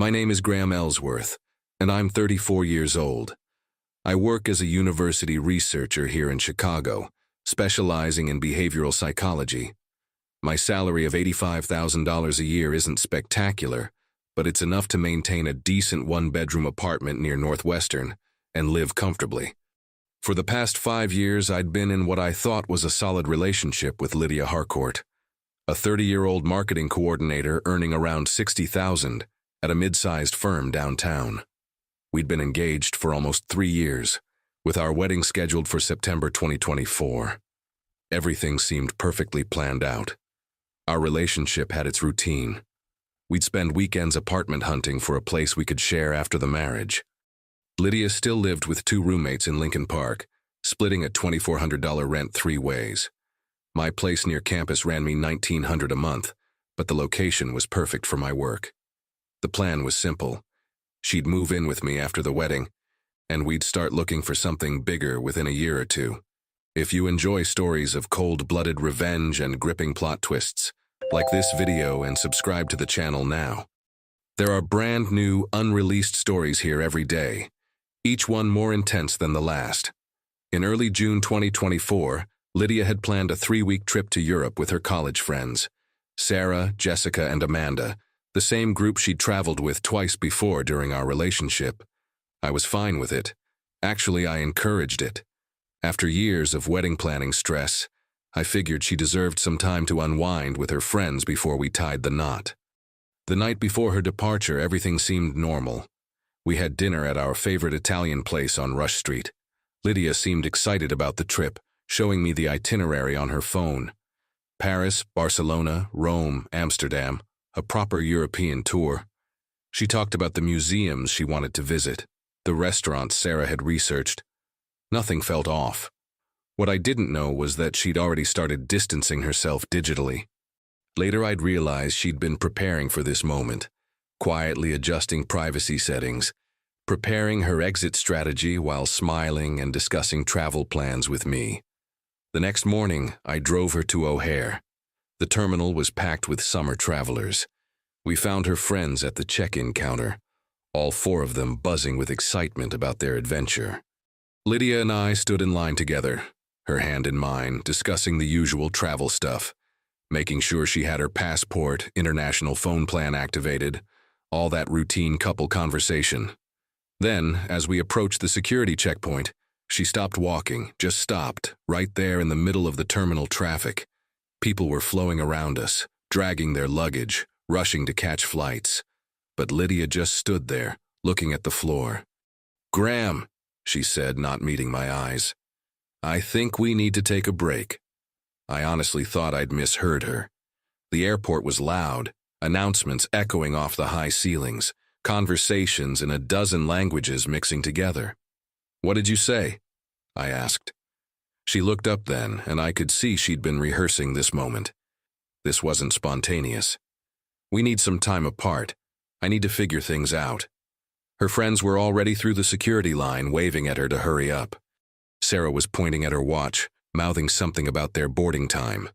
My name is Graham Ellsworth, and I'm 34 years old. I work as a university researcher here in Chicago, specializing in behavioral psychology. My salary of $85,000 a year isn't spectacular, but it's enough to maintain a decent one-bedroom apartment near Northwestern and live comfortably. For the past 5 years, I'd been in what I thought was a solid relationship with Lydia Harcourt, a 30-year-old marketing coordinator earning around $60,000 at a mid-sized firm downtown. We'd been engaged for almost 3 years, with our wedding scheduled for September 2024. Everything seemed perfectly planned out. Our relationship had its routine. We'd spend weekends apartment hunting for a place we could share after the marriage. Lydia still lived with 2 roommates in Lincoln Park, splitting a $2,400 rent 3 ways. My place near campus ran me $1,900 a month, but the location was perfect for my work. The plan was simple. She'd move in with me after the wedding, and we'd start looking for something bigger within a year or 2. If you enjoy stories of cold-blooded revenge and gripping plot twists, like this video and subscribe to the channel now. There are brand new, unreleased stories here every day, each one more intense than the last. In early June 2024, Lydia had planned a 3-week trip to Europe with her college friends, Sarah, Jessica, and Amanda, the same group she'd traveled with twice before during our relationship. I was fine with it. Actually, I encouraged it. After years of wedding planning stress, I figured she deserved some time to unwind with her friends before we tied the knot. The night before her departure, everything seemed normal. We had dinner at our favorite Italian place on Rush Street. Lydia seemed excited about the trip, showing me the itinerary on her phone. Paris, Barcelona, Rome, Amsterdam, a proper European tour. She talked about the museums she wanted to visit, the restaurants Sarah had researched. Nothing felt off. What I didn't know was that she'd already started distancing herself digitally. Later I'd realized she'd been preparing for this moment, quietly adjusting privacy settings, preparing her exit strategy while smiling and discussing travel plans with me. The next morning, I drove her to O'Hare. The terminal was packed with summer travelers. We found her friends at the check-in counter, all 4 of them buzzing with excitement about their adventure. Lydia and I stood in line together, her hand in mine, discussing the usual travel stuff, making sure she had her passport, international phone plan activated, all that routine couple conversation. Then, as we approached the security checkpoint, she stopped walking, just stopped, right there in the middle of the terminal traffic. People were flowing around us, dragging their luggage, rushing to catch flights. But Lydia just stood there, looking at the floor. "Graham," she said, not meeting my eyes. "I think we need to take a break." I honestly thought I'd misheard her. The airport was loud, announcements echoing off the high ceilings, conversations in a dozen languages mixing together. "What did you say?" I asked. She looked up then, and I could see she'd been rehearsing this moment. This wasn't spontaneous. "We need some time apart. I need to figure things out." Her friends were already through the security line, waving at her to hurry up. Sarah was pointing at her watch, mouthing something about their boarding time.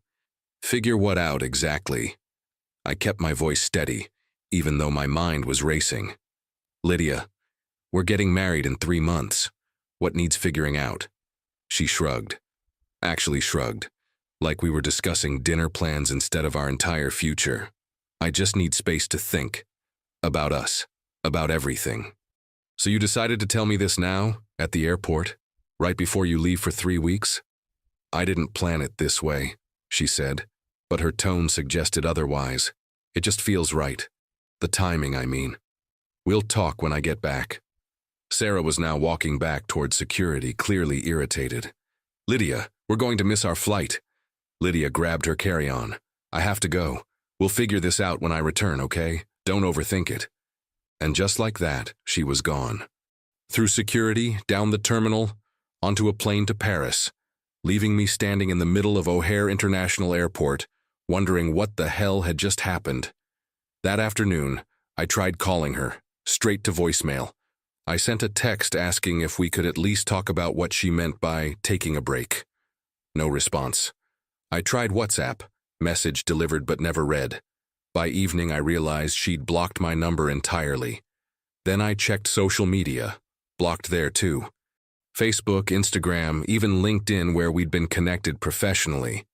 "Figure what out exactly?" I kept my voice steady, even though my mind was racing. "Lydia, we're getting married in 3 months. What needs figuring out?" She shrugged. Actually shrugged, like we were discussing dinner plans instead of our entire future. "I just need space to think. About us. About everything." "So you decided to tell me this now, at the airport, right before you leave for 3 weeks?" "I didn't plan it this way," she said, but her tone suggested otherwise. "It just feels right. The timing, I mean. We'll talk when I get back." Sarah was now walking back toward security, clearly irritated. "Lydia, we're going to miss our flight." Lydia grabbed her carry-on. "I have to go. We'll figure this out when I return, okay? Don't overthink it." And just like that, she was gone. Through security, down the terminal, onto a plane to Paris, leaving me standing in the middle of O'Hare International Airport, wondering what the hell had just happened. That afternoon, I tried calling her, straight to voicemail. I sent a text asking if we could at least talk about what she meant by taking a break. No response. I tried WhatsApp, message delivered but never read. By evening, I realized she'd blocked my number entirely. Then I checked social media, blocked there too. Facebook, Instagram, even LinkedIn, where we'd been connected professionally.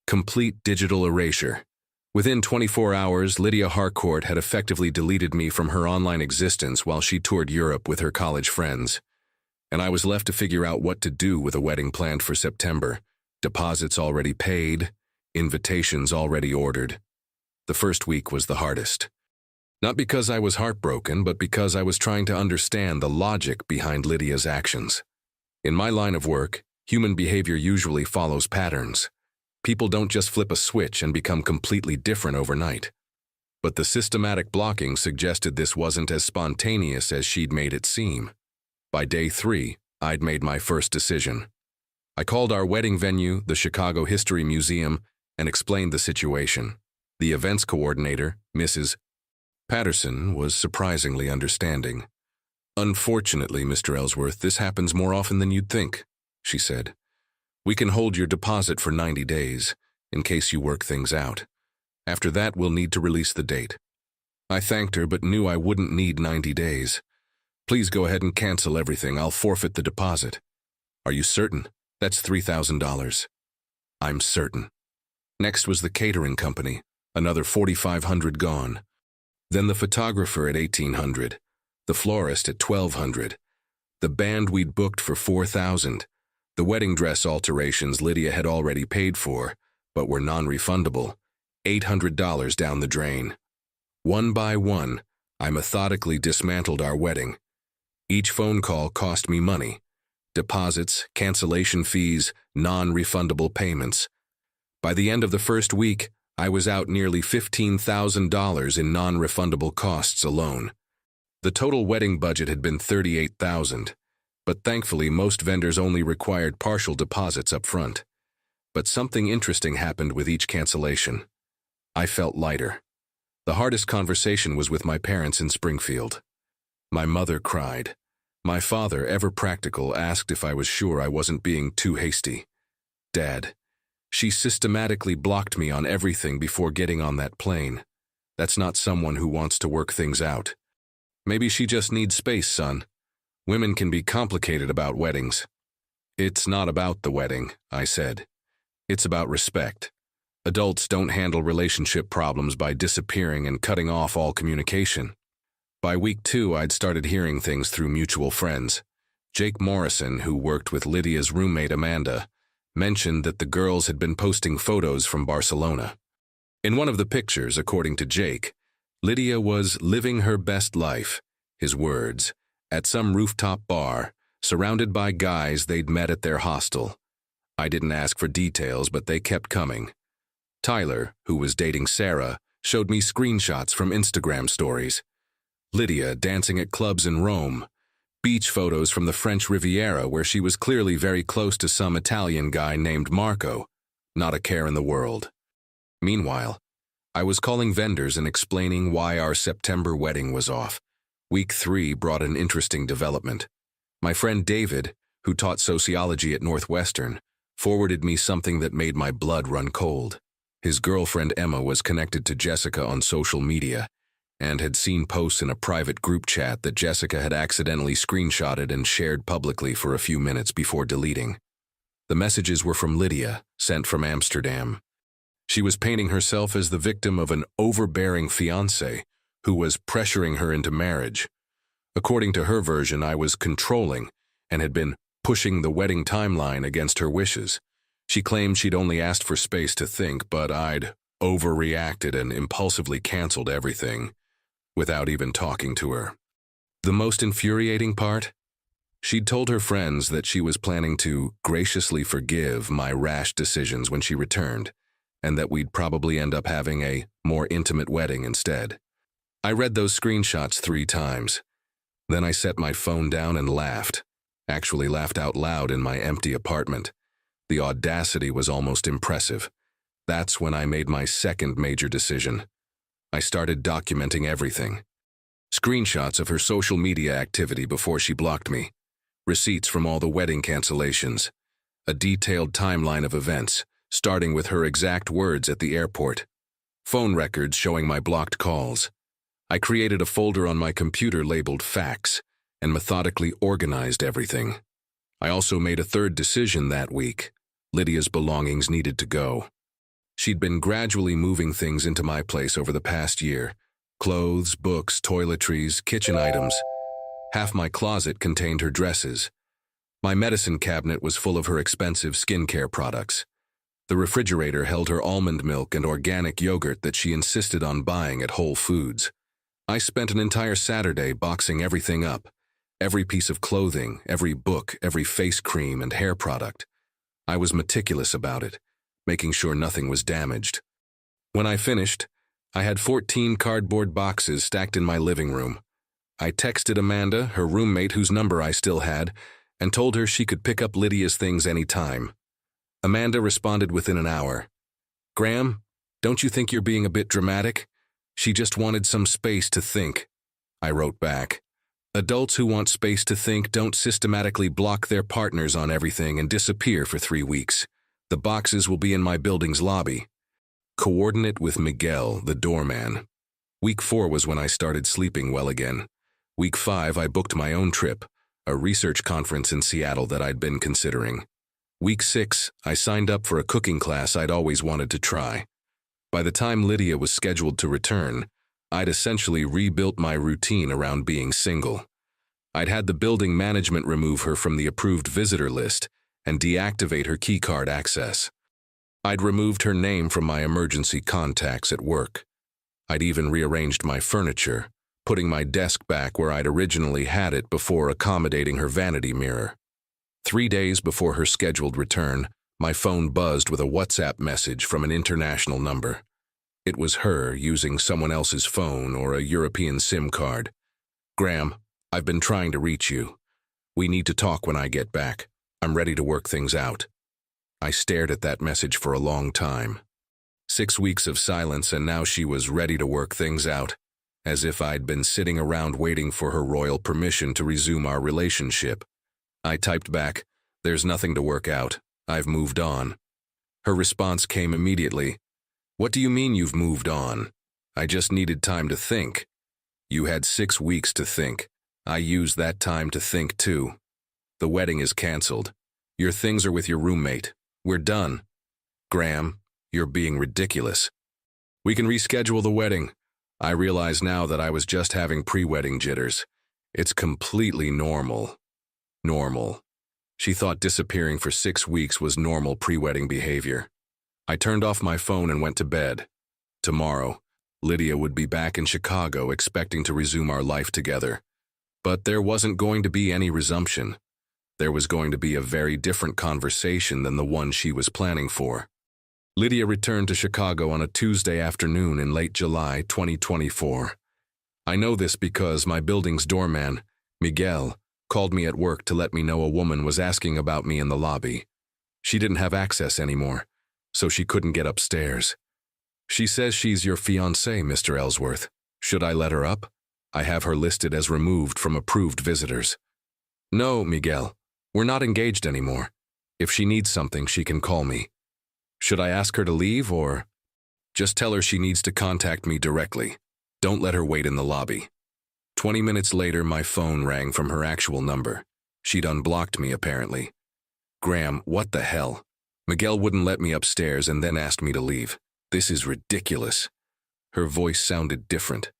Complete digital erasure. Within 24 hours, Lydia Harcourt had effectively deleted me from her online existence while she toured Europe with her college friends. And I was left to figure out what to do with a wedding planned for September. Deposits already paid, invitations already ordered. The first week was the hardest. Not because I was heartbroken, but because I was trying to understand the logic behind Lydia's actions. In my line of work, human behavior usually follows patterns. People don't just flip a switch and become completely different overnight. But the systematic blocking suggested this wasn't as spontaneous as she'd made it seem. By day 3, I'd made my first decision. I called our wedding venue, the Chicago History Museum, and explained the situation. The events coordinator, Mrs. Patterson, was surprisingly understanding. "Unfortunately, Mr. Ellsworth, this happens more often than you'd think," she said. "We can hold your deposit for 90 days, in case you work things out. After that, we'll need to release the date." I thanked her, but knew I wouldn't need 90 days. "Please go ahead and cancel everything. I'll forfeit the deposit." "Are you certain? That's $3,000. "I'm certain." Next was the catering company, another $4,500 gone. Then the photographer at $1,800, the florist at $1,200, the band we'd booked for $4,000, the wedding dress alterations Lydia had already paid for, but were non-refundable, $800 down the drain. One by one, I methodically dismantled our wedding. Each phone call cost me money. Deposits, cancellation fees, non-refundable payments. By the end of the first week, I was out nearly $15,000 in non-refundable costs alone. The total wedding budget had been $38,000, but thankfully most vendors only required partial deposits up front. But something interesting happened with each cancellation. I felt lighter. The hardest conversation was with my parents in Springfield. My mother cried. My father, ever practical, asked if I was sure I wasn't being too hasty. Dad, she systematically blocked me on everything before getting on that plane. That's not someone who wants to work things out. Maybe she just needs space, son. Women can be complicated about weddings. It's not about the wedding, I said. It's about respect. Adults don't handle relationship problems by disappearing and cutting off all communication. By week 2, I'd started hearing things through mutual friends. Jake Morrison, who worked with Lydia's roommate Amanda, mentioned that the girls had been posting photos from Barcelona. In one of the pictures, according to Jake, Lydia was living her best life, his words, at some rooftop bar, surrounded by guys they'd met at their hostel. I didn't ask for details, but they kept coming. Tyler, who was dating Sarah, showed me screenshots from Instagram stories. Lydia dancing at clubs in Rome, beach photos from the French Riviera where she was clearly very close to some Italian guy named Marco, not a care in the world. Meanwhile, I was calling vendors and explaining why our September wedding was off. Week 3 brought an interesting development. My friend David, who taught sociology at Northwestern, forwarded me something that made my blood run cold. His girlfriend Emma was connected to Jessica on social media and had seen posts in a private group chat that Jessica had accidentally screenshotted and shared publicly for a few minutes before deleting. The messages were from Lydia, sent from Amsterdam. She was painting herself as the victim of an overbearing fiancé who was pressuring her into marriage. According to her version, I was controlling and had been pushing the wedding timeline against her wishes. She claimed she'd only asked for space to think, but I'd overreacted and impulsively canceled everything, without even talking to her. The most infuriating part? She'd told her friends that she was planning to graciously forgive my rash decisions when she returned, and that we'd probably end up having a more intimate wedding instead. I read those screenshots 3 times. Then I set my phone down and laughed. Actually laughed out loud in my empty apartment. The audacity was almost impressive. That's when I made my second major decision. I started documenting everything. Screenshots of her social media activity before she blocked me. Receipts from all the wedding cancellations. A detailed timeline of events, starting with her exact words at the airport. phone records showing my blocked calls. I created a folder on my computer labeled Facts and methodically organized everything. I also made a third decision that week. Lydia's belongings needed to go. She'd been gradually moving things into my place over the past year. Clothes, books, toiletries, kitchen items. Half my closet contained her dresses. My medicine cabinet was full of her expensive skincare products. The refrigerator held her almond milk and organic yogurt that she insisted on buying at Whole Foods. I spent an entire Saturday boxing everything up. Every piece of clothing, every book, every face cream and hair product. I was meticulous about it, making sure nothing was damaged. When I finished, I had 14 cardboard boxes stacked in my living room. I texted Amanda, her roommate whose number I still had, and told her she could pick up Lydia's things any time. Amanda responded within an hour. "Graham, don't you think you're being a bit dramatic? She just wanted some space to think." I wrote back. "Adults who want space to think don't systematically block their partners on everything and disappear for 3 weeks. The boxes will be in my building's lobby." Coordinate with Miguel, the doorman. Week 4 was when I started sleeping well again. Week 5, I booked my own trip, a research conference in Seattle that I'd been considering. Week 6, I signed up for a cooking class I'd always wanted to try. By the time Lydia was scheduled to return, I'd essentially rebuilt my routine around being single. I'd had the building management remove her from the approved visitor list and deactivate her keycard access. I'd removed her name from my emergency contacts at work. I'd even rearranged my furniture, putting my desk back where I'd originally had it before accommodating her vanity mirror. 3 days before her scheduled return, my phone buzzed with a WhatsApp message from an international number. It was her using someone else's phone or a European SIM card. "Graham, I've been trying to reach you. We need to talk when I get back. I'm ready to work things out." I stared at that message for a long time. 6 weeks of silence, and now she was ready to work things out, as if I'd been sitting around waiting for her royal permission to resume our relationship. I typed back, "There's nothing to work out. I've moved on." Her response came immediately. "What do you mean you've moved on? I just needed time to think." "You had 6 weeks to think. I used that time to think too. The wedding is canceled. Your things are with your roommate. We're done." "Graham, you're being ridiculous." "We can reschedule the wedding." I realize now that I was just having pre-wedding jitters. It's completely normal. Normal. She thought disappearing for 6 weeks was normal pre-wedding behavior. I turned off my phone and went to bed. Tomorrow, Lydia would be back in Chicago expecting to resume our life together. But there wasn't going to be any resumption. There was going to be a very different conversation than the one she was planning for. Lydia returned to Chicago on a Tuesday afternoon in late July 2024. I know this because my building's doorman, Miguel, called me at work to let me know a woman was asking about me in the lobby. She didn't have access anymore, so she couldn't get upstairs. "She says she's your fiancée, Mr. Ellsworth. Should I let her up? I have her listed as removed from approved visitors." "No, Miguel. We're not engaged anymore. If she needs something, she can call me." "Should I ask her to leave, or—" "Just tell her she needs to contact me directly. Don't let her wait in the lobby." 20 minutes later, my phone rang from her actual number. She'd unblocked me, apparently. "Graham, what the hell? Miguel wouldn't let me upstairs and then asked me to leave. This is ridiculous." Her voice sounded different,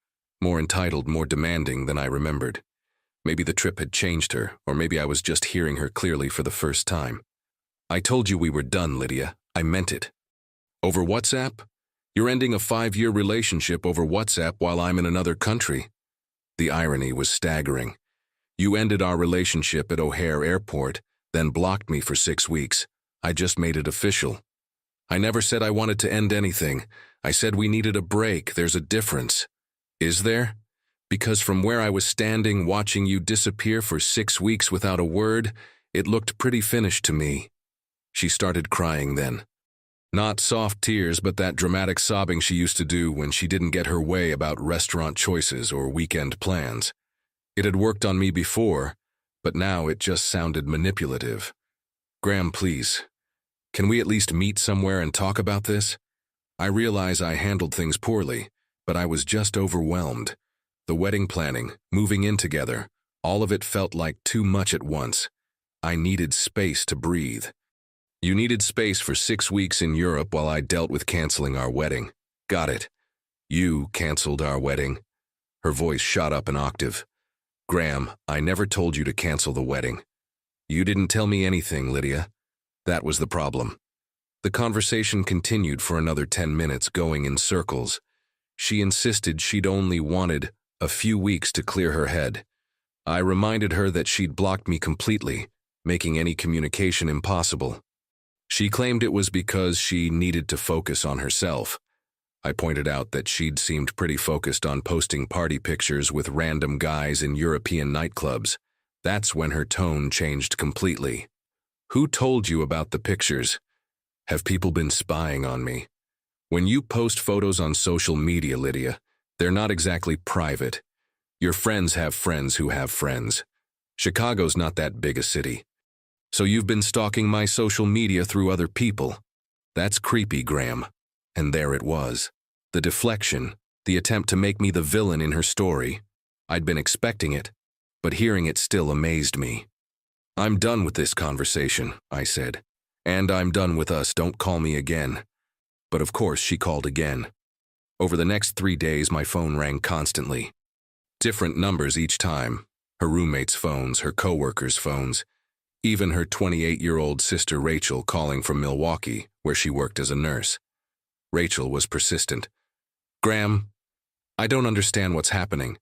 more entitled, more demanding than I remembered. Maybe the trip had changed her, or maybe I was just hearing her clearly for the first time. "I told you we were done, Lydia. I meant it." "Over WhatsApp? You're ending a 5-year relationship over WhatsApp while I'm in another country." The irony was staggering. "You ended our relationship at O'Hare Airport, then blocked me for 6 weeks. I just made it official." "I never said I wanted to end anything. I said we needed a break. There's a difference." "Is there? Because from where I was standing watching you disappear for 6 weeks without a word, it looked pretty finished to me." She started crying then. Not soft tears, but that dramatic sobbing she used to do when she didn't get her way about restaurant choices or weekend plans. It had worked on me before, but now it just sounded manipulative. "Graham, please. Can we at least meet somewhere and talk about this? I realize I handled things poorly, but I was just overwhelmed. The wedding planning, moving in together, all of it felt like too much at once. I needed space to breathe. You needed space for 6 weeks in Europe while I dealt with canceling our wedding. Got it. You canceled our wedding. Her voice shot up an octave. Graham, I never told you to cancel the wedding. You didn't tell me anything, Lydia. That was the problem. The conversation continued for another 10 minutes, going in circles. She insisted she'd only wanted a few weeks to clear her head. I reminded her that she'd blocked me completely, making any communication impossible. She claimed it was because she needed to focus on herself. I pointed out that she'd seemed pretty focused on posting party pictures with random guys in European nightclubs. That's when her tone changed completely. Who told you about the pictures? Have people been spying on me? When you post photos on social media, Lydia, they're not exactly private. Your friends have friends who have friends. Chicago's not that big a city. So you've been stalking my social media through other people. That's creepy, Graham. And there it was. The deflection, the attempt to make me the villain in her story. I'd been expecting it, but hearing it still amazed me. I'm done with this conversation, I said. And I'm done with us, don't call me again. But of course she called again. Over the next 3 days my phone rang constantly. Different numbers each time. Her roommates' phones, her coworkers' phones. Even her 28-year-old sister Rachel calling from Milwaukee, where she worked as a nurse. Rachel was persistent. Graham, I don't understand what's happening.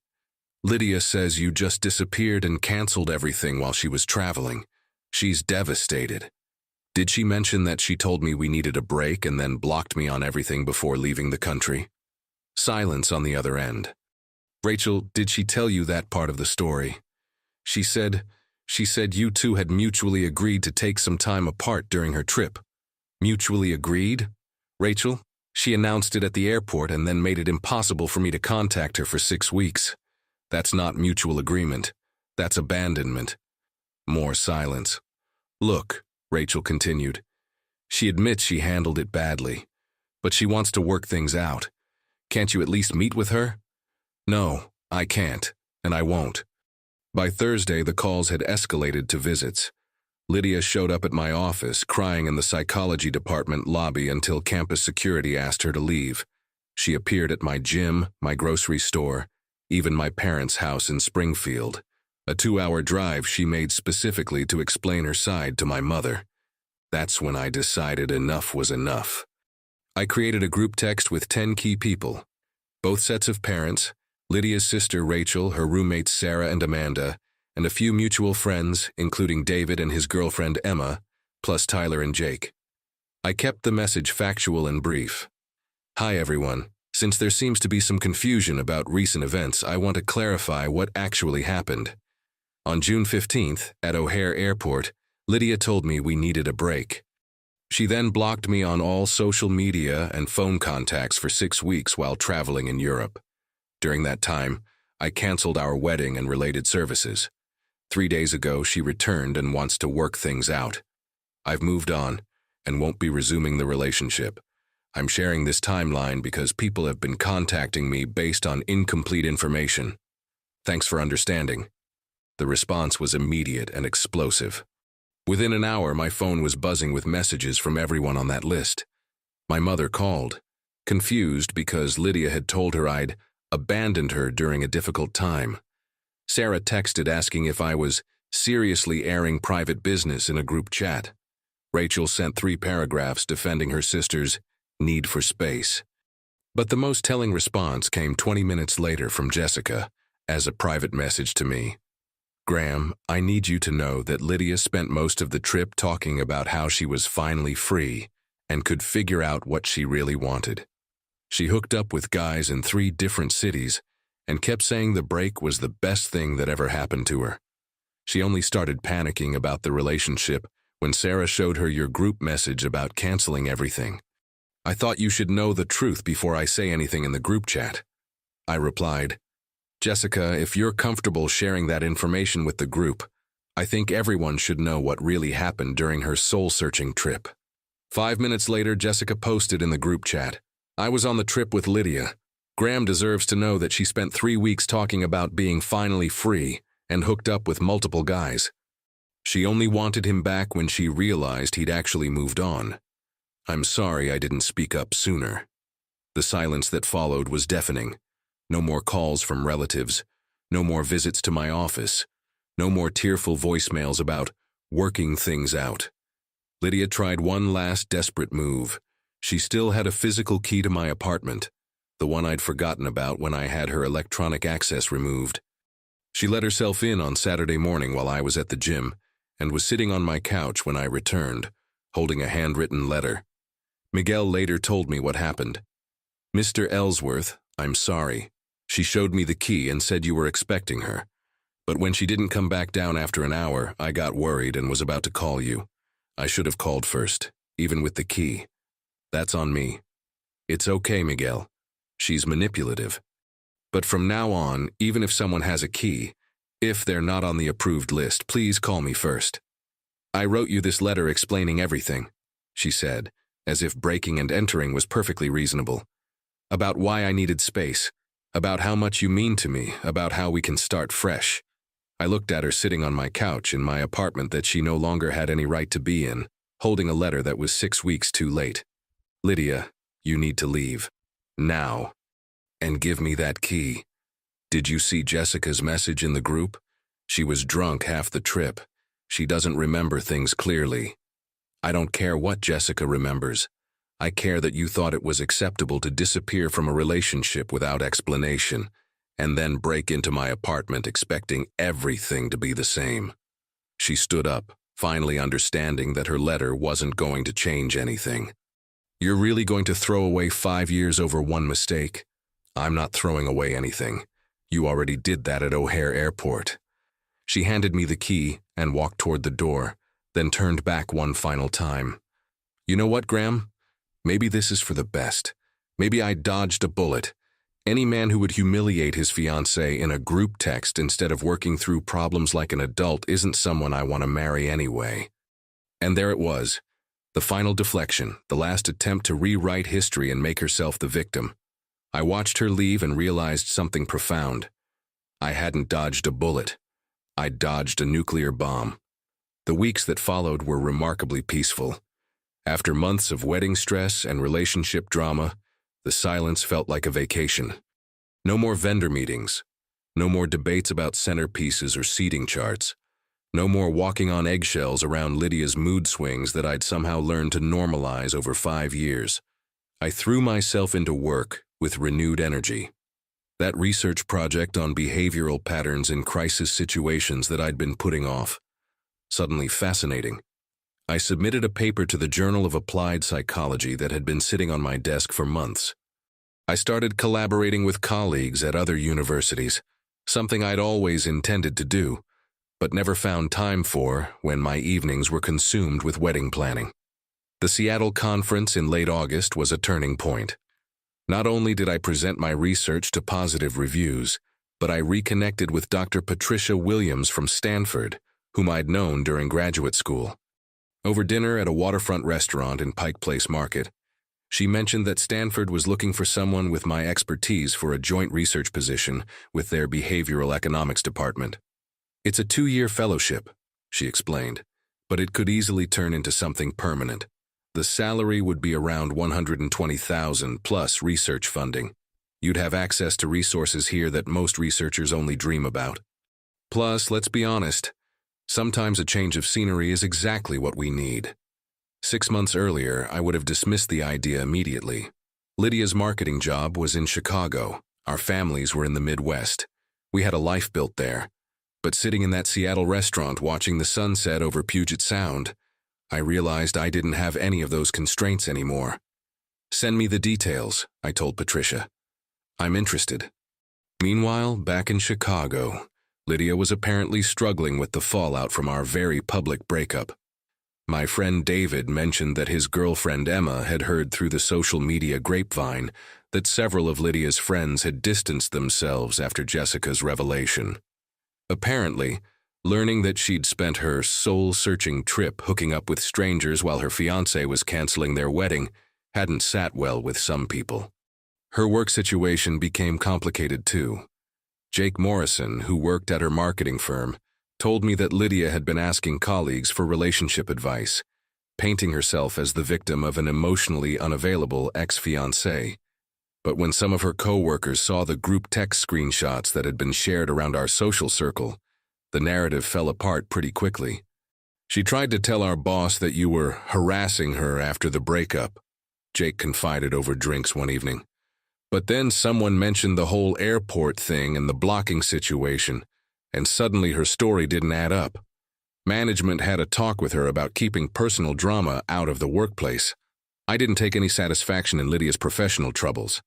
Lydia says you just disappeared and canceled everything while she was traveling. She's devastated. Did she mention that she told me we needed a break and then blocked me on everything before leaving the country? Silence on the other end. Rachel, did she tell you that part of the story? She said you two had mutually agreed to take some time apart during her trip. Mutually agreed? Rachel, she announced it at the airport and then made it impossible for me to contact her for 6 weeks. That's not mutual agreement. That's abandonment. More silence. Look, Rachel continued. She admits she handled it badly, but she wants to work things out. Can't you at least meet with her? No, I can't, and I won't. By Thursday, the calls had escalated to visits. Lydia showed up at my office, crying in the psychology department lobby until campus security asked her to leave. She appeared at my gym, my grocery store, even my parents' house in Springfield. A 2-hour drive she made specifically to explain her side to my mother. That's when I decided enough was enough. I created a group text with 10 key people. Both sets of parents, Lydia's sister Rachel, her roommates Sarah and Amanda, and a few mutual friends, including David and his girlfriend Emma, plus Tyler and Jake. I kept the message factual and brief. Hi everyone. Since there seems to be some confusion about recent events, I want to clarify what actually happened. On June 15th, at O'Hare Airport, Lydia told me we needed a break. She then blocked me on all social media and phone contacts for 6 weeks while traveling in Europe. During that time, I canceled our wedding and related services. 3 days ago, she returned and wants to work things out. I've moved on and won't be resuming the relationship. I'm sharing this timeline because people have been contacting me based on incomplete information. Thanks for understanding. The response was immediate and explosive. Within an hour, my phone was buzzing with messages from everyone on that list. My mother called, confused because Lydia had told her I'd abandoned her during a difficult time. Sarah texted asking if I was seriously airing private business in a group chat. Rachel sent 3 paragraphs defending her sister's need for space. But the most telling response came 20 minutes later from Jessica as a private message to me. Graham, I need you to know that Lydia spent most of the trip talking about how she was finally free and could figure out what she really wanted. She hooked up with guys in 3 different cities and kept saying the break was the best thing that ever happened to her. She only started panicking about the relationship when Sarah showed her your group message about canceling everything. I thought you should know the truth before I say anything in the group chat. I replied, Jessica, if you're comfortable sharing that information with the group, I think everyone should know what really happened during her soul-searching trip. 5 minutes later, Jessica posted in the group chat, I was on the trip with Lydia. Graham deserves to know that she spent 3 weeks talking about being finally free and hooked up with multiple guys. She only wanted him back when she realized he'd actually moved on. I'm sorry I didn't speak up sooner. The silence that followed was deafening. No more calls from relatives. No more visits to my office. No more tearful voicemails about working things out. Lydia tried one last desperate move. She still had a physical key to my apartment, the one I'd forgotten about when I had her electronic access removed. She let herself in on Saturday morning while I was at the gym and was sitting on my couch when I returned, holding a handwritten letter. Miguel later told me what happened. "Mr. Ellsworth, I'm sorry. She showed me the key and said you were expecting her. But when she didn't come back down after an hour, I got worried and was about to call you. I should have called first, even with the key. That's on me. It's okay, Miguel. She's manipulative. But from now on, even if someone has a key, if they're not on the approved list, please call me first. I wrote you this letter explaining everything," she said, as if breaking and entering was perfectly reasonable. "About why I needed space, about how much you mean to me, about how we can start fresh." I looked at her sitting on my couch in my apartment that she no longer had any right to be in, holding a letter that was 6 weeks too late. "Lydia, you need to leave. Now. And give me that key. Did you see Jessica's message in the group? She was drunk half the trip. She doesn't remember things clearly. I don't care what Jessica remembers. I care that you thought it was acceptable to disappear from a relationship without explanation, and then break into my apartment expecting everything to be the same." She stood up, finally understanding that her letter wasn't going to change anything. "You're really going to throw away 5 years over one mistake? I'm not throwing away anything. You already did that at O'Hare Airport." She handed me the key and walked toward the door, then turned back one final time. "You know what, Graham? Maybe this is for the best. Maybe I dodged a bullet. Any man who would humiliate his fiancée in a group text instead of working through problems like an adult isn't someone I want to marry anyway." And there it was, the final deflection, the last attempt to rewrite history and make herself the victim. I watched her leave and realized something profound. I hadn't dodged a bullet. I dodged a nuclear bomb. The weeks that followed were remarkably peaceful. After months of wedding stress and relationship drama, the silence felt like a vacation. No more vendor meetings. No more debates about centerpieces or seating charts. No more walking on eggshells around Lydia's mood swings that I'd somehow learned to normalize over 5 years. I threw myself into work with renewed energy. That research project on behavioral patterns in crisis situations that I'd been putting off. Suddenly fascinating. I submitted a paper to the Journal of Applied Psychology that had been sitting on my desk for months. I started collaborating with colleagues at other universities, something I'd always intended to do, but never found time for when my evenings were consumed with wedding planning. The Seattle conference in late August was a turning point. Not only did I present my research to positive reviews, but I reconnected with Dr. Patricia Williams from Stanford, whom I'd known during graduate school. Over dinner at a waterfront restaurant in Pike Place Market, she mentioned that Stanford was looking for someone with my expertise for a joint research position with their behavioral economics department. "It's a 2-year fellowship," she explained, "but it could easily turn into something permanent. The salary would be around $120,000 plus research funding. You'd have access to resources here that most researchers only dream about. Plus, let's be honest, sometimes a change of scenery is exactly what we need." 6 months earlier, I would have dismissed the idea immediately. Lydia's marketing job was in Chicago. Our families were in the Midwest. We had a life built there. But sitting in that Seattle restaurant watching the sunset over Puget Sound, I realized I didn't have any of those constraints anymore. "Send me the details," I told Patricia. "I'm interested." Meanwhile, back in Chicago, Lydia was apparently struggling with the fallout from our very public breakup. My friend David mentioned that his girlfriend Emma had heard through the social media grapevine that several of Lydia's friends had distanced themselves after Jessica's revelation. Apparently, learning that she'd spent her soul-searching trip hooking up with strangers while her fiancé was canceling their wedding hadn't sat well with some people. Her work situation became complicated too. Jake Morrison, who worked at her marketing firm, told me that Lydia had been asking colleagues for relationship advice, painting herself as the victim of an emotionally unavailable ex-fiancé. But when some of her co-workers saw the group text screenshots that had been shared around our social circle, the narrative fell apart pretty quickly. "She tried to tell our boss that you were harassing her after the breakup," Jake confided over drinks one evening. "But then someone mentioned the whole airport thing and the blocking situation, and suddenly her story didn't add up. Management had a talk with her about keeping personal drama out of the workplace. I didn't take any satisfaction in Lydia's professional troubles,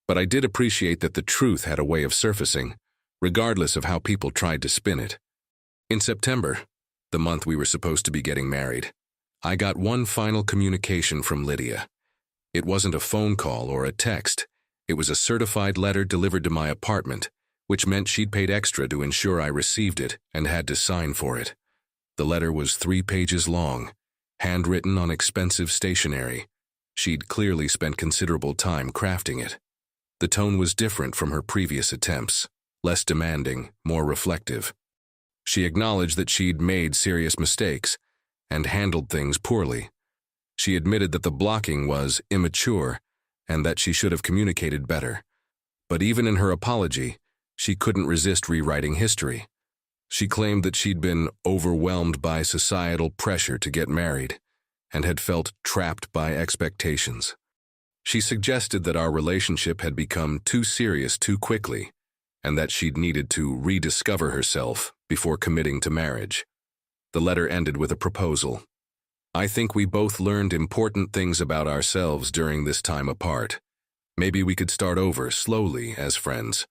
but I did appreciate that the truth had a way of surfacing, regardless of how people tried to spin it." In September, the month we were supposed to be getting married, I got one final communication from Lydia. It wasn't a phone call or a text. It was a certified letter delivered to my apartment, which meant she'd paid extra to ensure I received it and had to sign for it. The letter was 3 pages long, handwritten on expensive stationery. She'd clearly spent considerable time crafting it. The tone was different from her previous attempts, less demanding, more reflective. She acknowledged that she'd made serious mistakes and handled things poorly. She admitted that the blocking was immature and that she should have communicated better. But even in her apology, she couldn't resist rewriting history. She claimed that she'd been overwhelmed by societal pressure to get married and had felt trapped by expectations. She suggested that our relationship had become too serious too quickly and that she'd needed to rediscover herself before committing to marriage. The letter ended with a proposal. "I think we both learned important things about ourselves during this time apart. Maybe we could start over slowly as friends.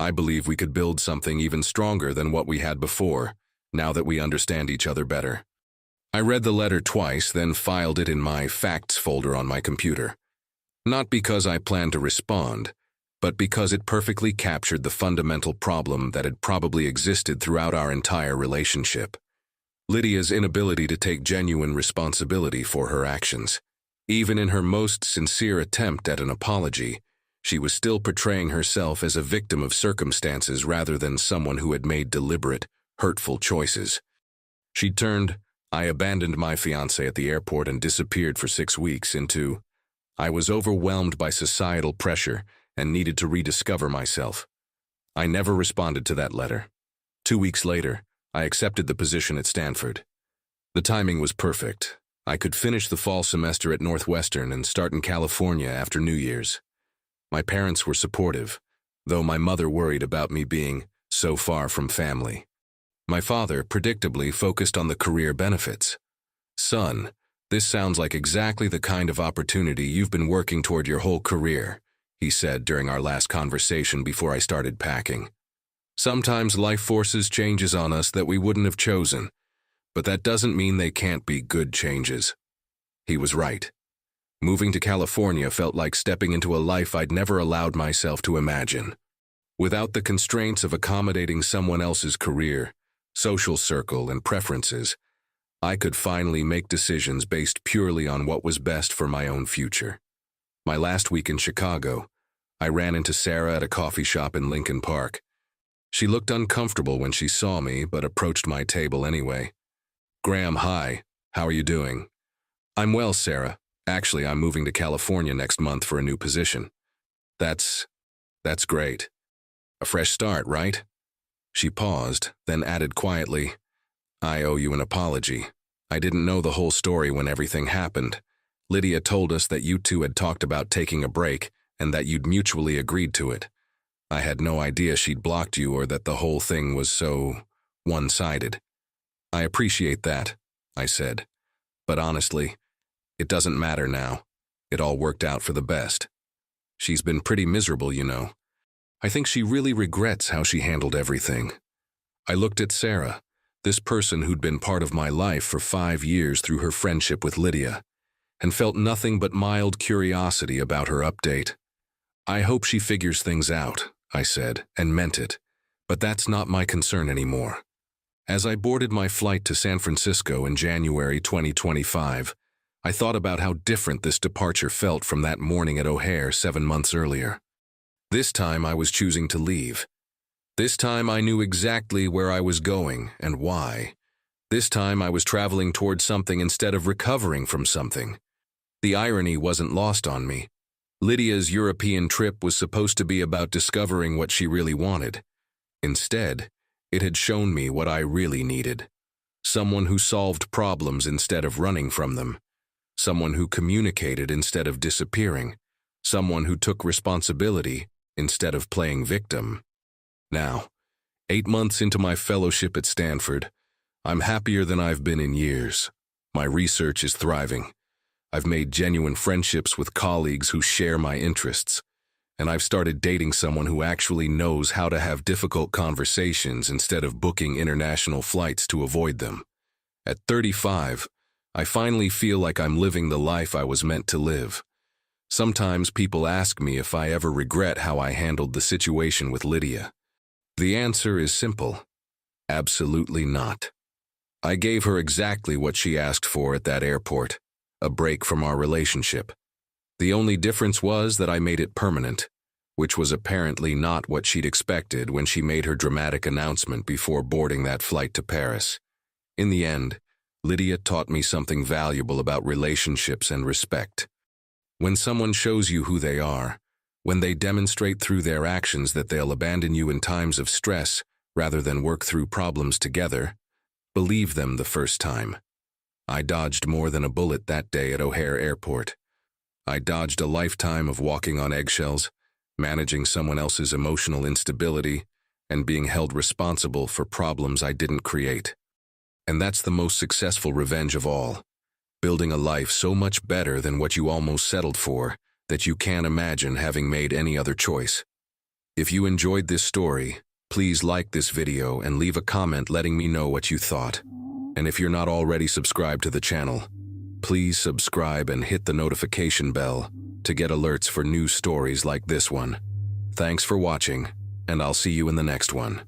I believe we could build something even stronger than what we had before, now that we understand each other better." I read the letter twice, then filed it in my facts folder on my computer. Not because I planned to respond, but because it perfectly captured the fundamental problem that had probably existed throughout our entire relationship. Lydia's inability to take genuine responsibility for her actions. Even in her most sincere attempt at an apology, she was still portraying herself as a victim of circumstances rather than someone who had made deliberate, hurtful choices. She turned, "I abandoned my fiancé at the airport and disappeared for 6 weeks," into, "I was overwhelmed by societal pressure and needed to rediscover myself." I never responded to that letter. 2 weeks later, I accepted the position at Stanford. The timing was perfect. I could finish the fall semester at Northwestern and start in California after New Year's. My parents were supportive, though my mother worried about me being so far from family. My father, predictably, focused on the career benefits. "Son, this sounds like exactly the kind of opportunity you've been working toward your whole career," he said during our last conversation before I started packing. "Sometimes life forces changes on us that we wouldn't have chosen, but that doesn't mean they can't be good changes." He was right. Moving to California felt like stepping into a life I'd never allowed myself to imagine. Without the constraints of accommodating someone else's career, social circle, and preferences, I could finally make decisions based purely on what was best for my own future. My last week in Chicago, I ran into Sarah at a coffee shop in Lincoln Park. She looked uncomfortable when she saw me, but approached my table anyway. "Graham, hi. How are you doing?" "I'm well, Sarah. Actually, I'm moving to California next month for a new position." That's great. A fresh start, right?" She paused, then added quietly, "I owe you an apology. I didn't know the whole story when everything happened. Lydia told us that you two had talked about taking a break and that you'd mutually agreed to it. I had no idea she'd blocked you or that the whole thing was so one-sided." "I appreciate that," I said. "But honestly, it doesn't matter now. It all worked out for the best. She's been pretty miserable, you know. I think she really regrets how she handled everything." I looked at Sarah, this person who'd been part of my life for 5 years through her friendship with Lydia, and felt nothing but mild curiosity about her update. "I hope she figures things out," I said, and meant it, but that's not my concern anymore. As I boarded my flight to San Francisco in January 2025, I thought about how different this departure felt from that morning at O'Hare 7 months earlier. This time I was choosing to leave. This time I knew exactly where I was going and why. This time I was traveling towards something instead of recovering from something. The irony wasn't lost on me. Lydia's European trip was supposed to be about discovering what she really wanted. Instead, it had shown me what I really needed. Someone who solved problems instead of running from them. Someone who communicated instead of disappearing. Someone who took responsibility instead of playing victim. Now, 8 months into my fellowship at Stanford, I'm happier than I've been in years. My research is thriving. I've made genuine friendships with colleagues who share my interests. And I've started dating someone who actually knows how to have difficult conversations instead of booking international flights to avoid them. At 35, I finally feel like I'm living the life I was meant to live. Sometimes people ask me if I ever regret how I handled the situation with Lydia. The answer is simple. Absolutely not. I gave her exactly what she asked for at that airport, a break from our relationship. The only difference was that I made it permanent, which was apparently not what she'd expected when she made her dramatic announcement before boarding that flight to Paris. In the end, Lydia taught me something valuable about relationships and respect. When someone shows you who they are, when they demonstrate through their actions that they'll abandon you in times of stress rather than work through problems together, believe them the first time. I dodged more than a bullet that day at O'Hare Airport. I dodged a lifetime of walking on eggshells, managing someone else's emotional instability, and being held responsible for problems I didn't create. And that's the most successful revenge of all. Building a life so much better than what you almost settled for that you can't imagine having made any other choice. If you enjoyed this story, please like this video and leave a comment letting me know what you thought. And if you're not already subscribed to the channel, please subscribe and hit the notification bell to get alerts for new stories like this one. Thanks for watching, and I'll see you in the next one.